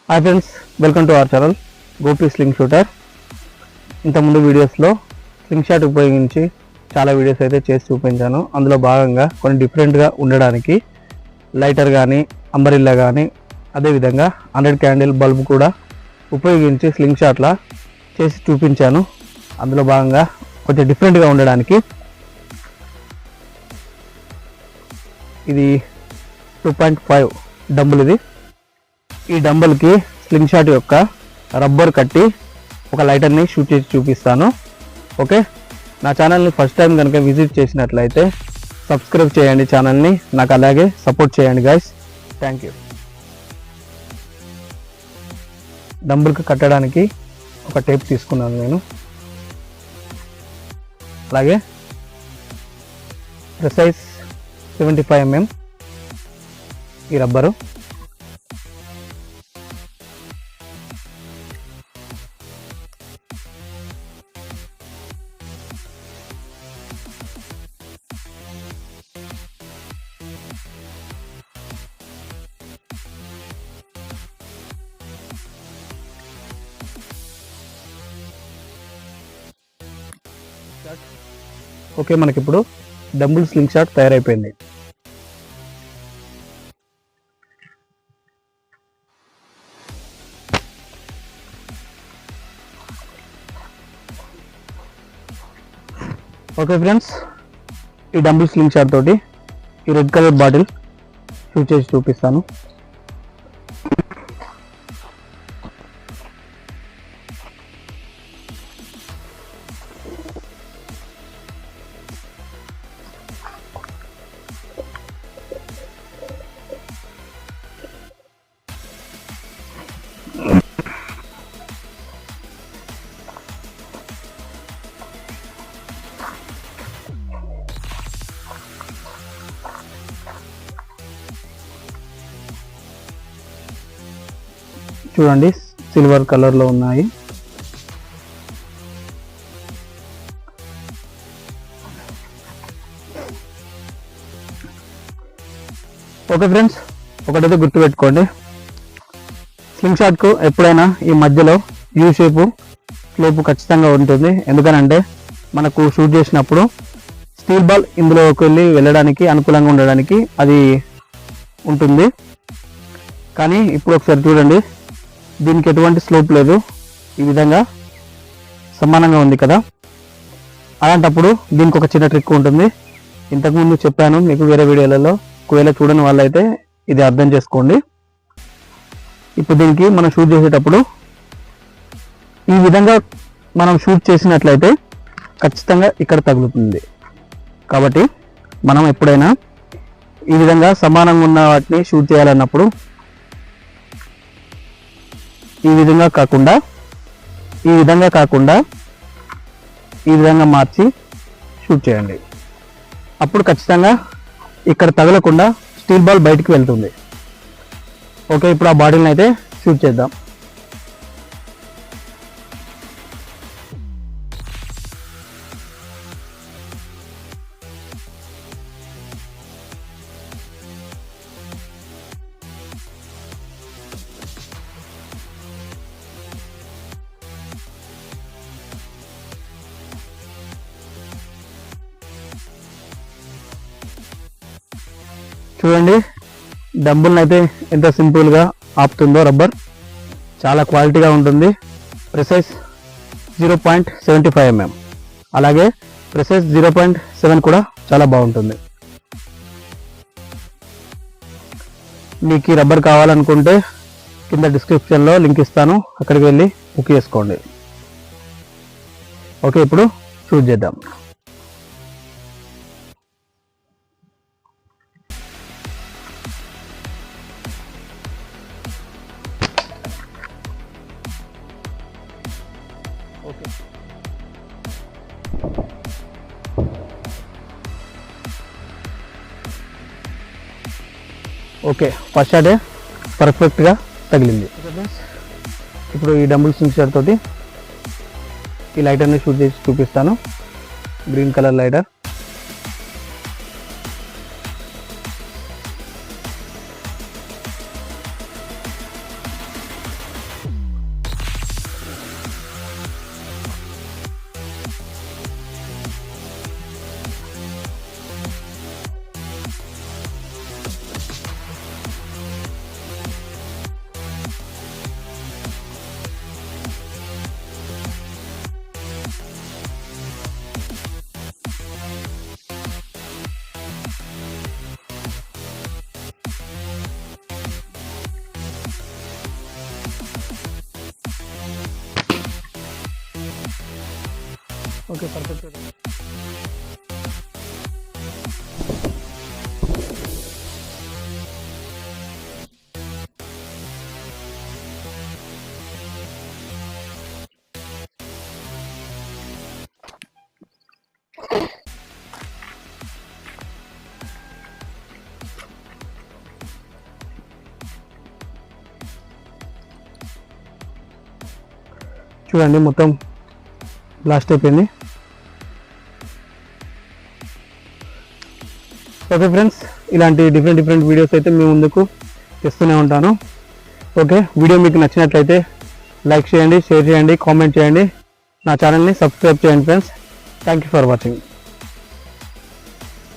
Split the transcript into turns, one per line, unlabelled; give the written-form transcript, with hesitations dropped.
Hi friends, welcome to our channel Gopi sling shooter. ఇంతకుముందు వీడియోస్లో sling shot ఉపయోగించి చాలా వీడియోస్ అయితే చేసి చూపించాను. అందులో భాగంగా కొన్ని డిఫరెంట్గా ఉండడానికి లైటర్ కానీ, అంబరిల్లా కానీ, అదేవిధంగా 100 క్యాండిల్ బల్బ్ కూడా ఉపయోగించి స్లింగ్ షాట్లా చేసి చూపించాను. అందులో భాగంగా కొంచెం డిఫరెంట్గా ఉండడానికి ఇది 2.5 డంబుల్. ఈ డంబుల్కి స్లింగ్ షాట్ యొక్క రబ్బర్ కట్టి ఒక లైటర్ని షూట్ చేసి చూపిస్తాను. ఓకే, నా ఛానల్ని ఫస్ట్ టైం కనుక విజిట్ చేసినట్లయితే సబ్స్క్రైబ్ చేయండి ఛానల్ని, నాకు అలాగే సపోర్ట్ చేయండి గైస్. Thank you. డంబుల్కి కట్టడానికి ఒక టేప్ తీసుకున్నాను నేను. అలాగే ప్రిసైజ్ 75 mm ఈ రబ్బరు. ఓకే, మనకిప్పుడు డంబుల్ స్లింగ్ షాట్ తయారైపోయింది. ఓకే ఫ్రెండ్స్, ఈ డంబుల్ స్లింగ్ షాట్ తోటి ఈ రెడ్ కలర్ బాటిల్ షూట్ చేసి చూపిస్తాను. చూడండి, సిల్వర్ కలర్లో ఉన్నాయి. ఓకే ఫ్రెండ్స్, ఒకటైతే గుర్తుపెట్టుకోండి, స్లింగ్ షాట్కు ఎప్పుడైనా ఈ మధ్యలో యూ షేపు స్లోపు ఖచ్చితంగా ఉంటుంది. ఎందుకనంటే మనకు షూట్ చేసినప్పుడు స్టీల్ బాల్ ఇందులోకి వెళ్ళడానికి అనుకూలంగా ఉండడానికి అది ఉంటుంది. కానీ ఇప్పుడు ఒకసారి చూడండి, దీనికి ఎటువంటి స్లోప్ లేదు, ఈ విధంగా సమానంగా ఉంది కదా. అలాంటప్పుడు దీనికి ఒక చిన్న ట్రిక్ ఉంటుంది. ఇంతకుముందు చెప్పాను మీకు వేరే వీడియోలలో, ఒకవేళ చూడని వాళ్ళైతే ఇది అర్థం చేసుకోండి. ఇప్పుడు దీనికి మనం షూట్ చేసేటప్పుడు ఈ విధంగా మనం షూట్ చేసినట్లయితే ఖచ్చితంగా ఇక్కడ తగులుతుంది. కాబట్టి మనం ఎప్పుడైనా ఈ విధంగా సమానంగా ఉన్న వాటిని షూట్ చేయాలన్నప్పుడు ఈ విధంగా కాకుండా ఈ విధంగా మార్చి షూట్ చేయండి. అప్పుడు ఖచ్చితంగా ఇక్కడ తగలకుండా స్టీల్ బాల్ బయటికి వెళ్తుంది. ఓకే, ఇప్పుడు ఆ బాటిల్ని అయితే షూట్ చేద్దాం. చూడండి, డంబుల్ని అయితే ఎంత సింపుల్గా ఆపుతుందో రబ్బర్. చాలా క్వాలిటీగా ఉంటుంది. ప్రిసైజ్ 0.75 mm, అలాగే ప్రిసైజ్ 0.7 కూడా చాలా బాగుంటుంది. మీకు ఈ రబ్బర్ కావాలనుకుంటే కింద డిస్క్రిప్షన్లో లింక్ ఇస్తాను, అక్కడికి వెళ్ళి బుక్ చేసుకోండి. ఓకే, ఇప్పుడు షూట్ చేద్దాం. ఓకే, ఫస్ట్ షాటే పర్ఫెక్ట్గా తగిలింది. ఇప్పుడు ఈ డంబుల్ స్లింగ్ షాట్ తోటి ఈ లైటర్ని షూట్ చేసి చూపిస్తాను. Green colour lighter. Okay perfect. చూడండి మొత్తం బ్లాస్ట్ అయిపోయింది. ఓకే ఫ్రెండ్స్, ఇలాంటి డిఫరెంట్ వీడియోస్ అయితే మీ ముందుకు తెస్తూనే ఉంటాను. ఓకే, వీడియో మీకు నచ్చినట్లయితే లైక్ చేయండి, షేర్ చేయండి, కామెంట్ చేయండి, నా ఛానల్ని సబ్స్క్రైబ్ చేయండి friends. Thank you for watching.